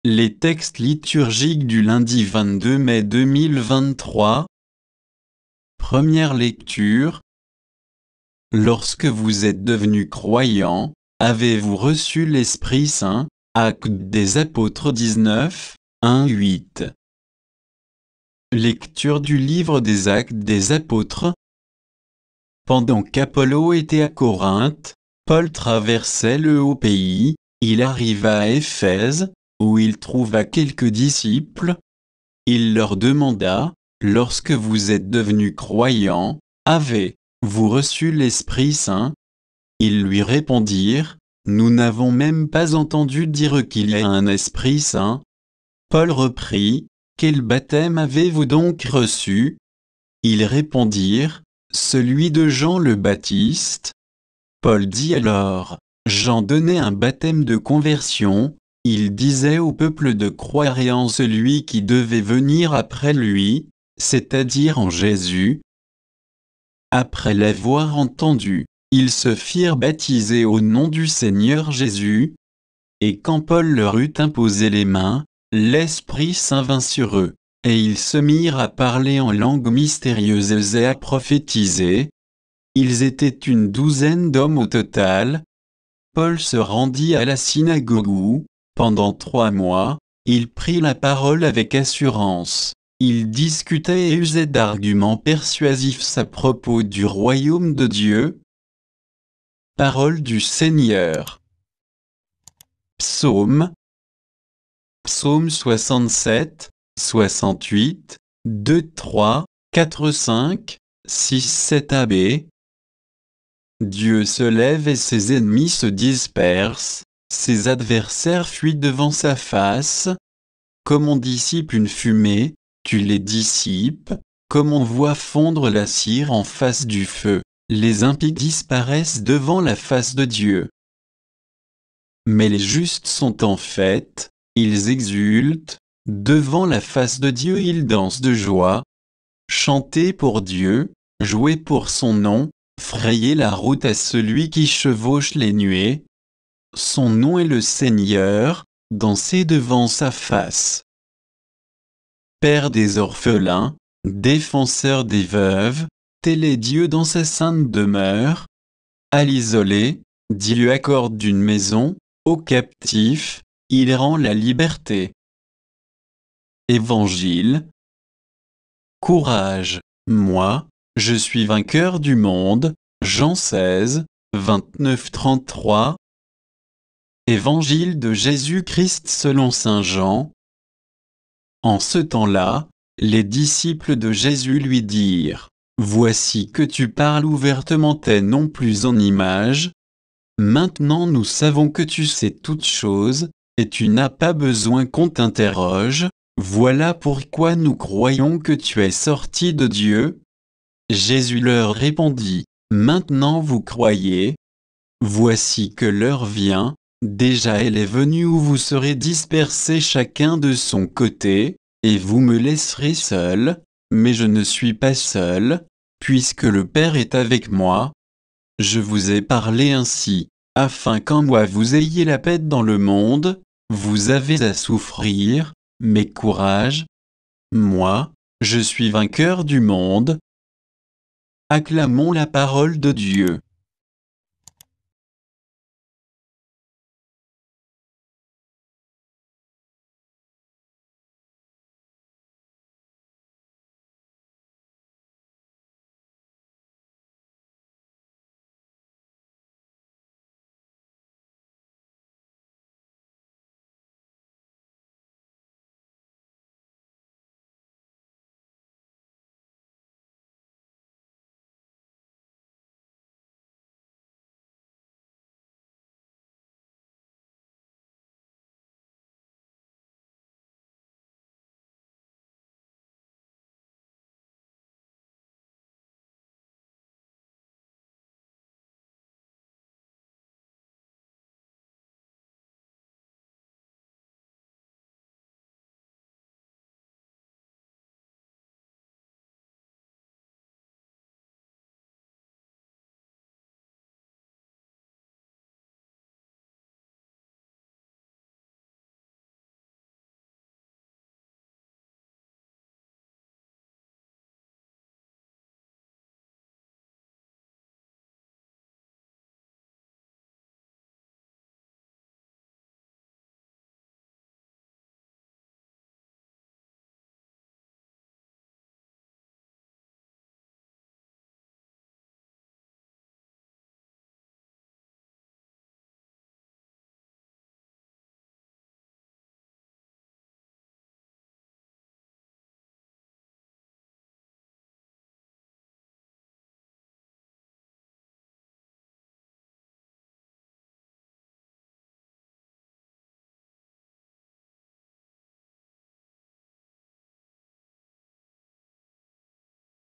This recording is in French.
Les textes liturgiques du lundi 22 mai 2023. Première lecture. Lorsque vous êtes devenus croyants, avez-vous reçu l'Esprit Saint? Actes des Apôtres 19, 1-8. Lecture du livre des Actes des Apôtres. Pendant qu'Apollo était à Corinthe, Paul traversait le haut pays, il arriva à Éphèse, où il trouva quelques disciples. Il leur demanda, « Lorsque vous êtes devenus croyants, avez-vous reçu l'Esprit Saint ?» Ils lui répondirent, « Nous n'avons même pas entendu dire qu'il y a un Esprit Saint. » Paul reprit, « Quel baptême avez-vous donc reçu ?» Ils répondirent, « Celui de Jean le Baptiste. » Paul dit alors, « Jean donnait un baptême de conversion. Il disait au peuple de croire en celui qui devait venir après lui, c'est-à-dire en Jésus. » Après l'avoir entendu, ils se firent baptiser au nom du Seigneur Jésus. Et quand Paul leur eut imposé les mains, l'Esprit Saint vint sur eux, et ils se mirent à parler en langues mystérieuses et à prophétiser. Ils étaient une douzaine d'hommes au total. Paul se rendit à la synagogue où, pendant 3 mois, il prit la parole avec assurance. Il discutait et usait d'arguments persuasifs à propos du royaume de Dieu. Parole du Seigneur. Psaume 67, 68, 2, 3, 4, 5, 6, 7 AB. Dieu se lève et ses ennemis se dispersent, ses adversaires fuient devant sa face. Comme on dissipe une fumée, tu les dissipes, comme on voit fondre la cire en face du feu, les impies disparaissent devant la face de Dieu. Mais les justes sont en fête, ils exultent, devant la face de Dieu ils dansent de joie. Chantez pour Dieu, jouez pour son nom, frayez la route à celui qui chevauche les nuées. Son nom est le Seigneur, dansez devant sa face. Père des orphelins, défenseur des veuves, tel est Dieu dans sa sainte demeure. À l'isolé, Dieu accorde une maison, aux captifs, il rend la liberté. Évangile. Courage, moi, je suis vainqueur du monde. Jean 16, 29-33. Évangile de Jésus-Christ selon saint Jean. En ce temps-là, les disciples de Jésus lui dirent, « Voici que tu parles ouvertement et non plus en images. Maintenant nous savons que tu sais toutes choses, et tu n'as pas besoin qu'on t'interroge. Voilà pourquoi nous croyons que tu es sorti de Dieu. » Jésus leur répondit, « Maintenant vous croyez. Voici que l'heure vient, déjà elle est venue où vous serez dispersés chacun de son côté, et vous me laisserez seul, mais je ne suis pas seul, puisque le Père est avec moi. Je vous ai parlé ainsi, afin qu'en moi vous ayez la paix dans le monde. Vous avez à souffrir, mais courage. Moi, je suis vainqueur du monde. » Acclamons la parole de Dieu.